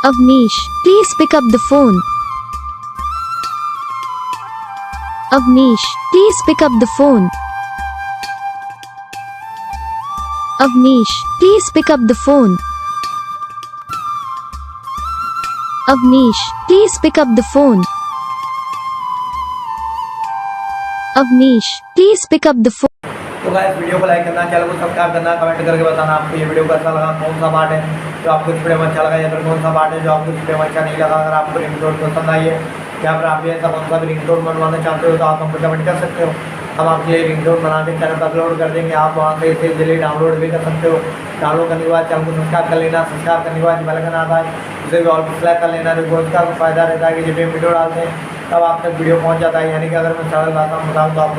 Avnish, please pick up the phone. Avnish, please pick up the phone. Avnish, please pick up the phone. Avnish, please pick up the phone. Avnish, please pick up the phone. तो guys video को like करना, channel को subscribe करना, comment करके बताना आपको ये video कैसा लगा, कौन सा पार्ट है जो आपको इस वीडियो में अच्छा लगा या फिर कौन सा पार्ट है जो आपको इस वीडियो में अच्छा नहीं लगा। अगर आपको रिंगटोन पसंद आई है या फिर आप भी ऐसा कौन सा भी रिंगटोन बनवाना चाहते हो तो आप हमको कमेंट कर सकते हो। हम आपके लिए रिंगटोन बना के चैनल पर अपलोड कर देंगे, आप वहाँ से इसे जल्दी डाउनलोड भी कर सकते हो। डाउनलोड करने के बाद चैनल को सब्सक्राइब कर लेना, सब्सक्राइब करने के बाद बेल आइकन आता है उसे भी ऑल पर सेलेक्ट कर लेना। जो उसका फायदा रहता है कि जब भी वीडियो डालते हैं तब आप तक वीडियो पहुँच जाता है, यानी कि अगर मैं सरल भाषा में बताऊँ तो आपको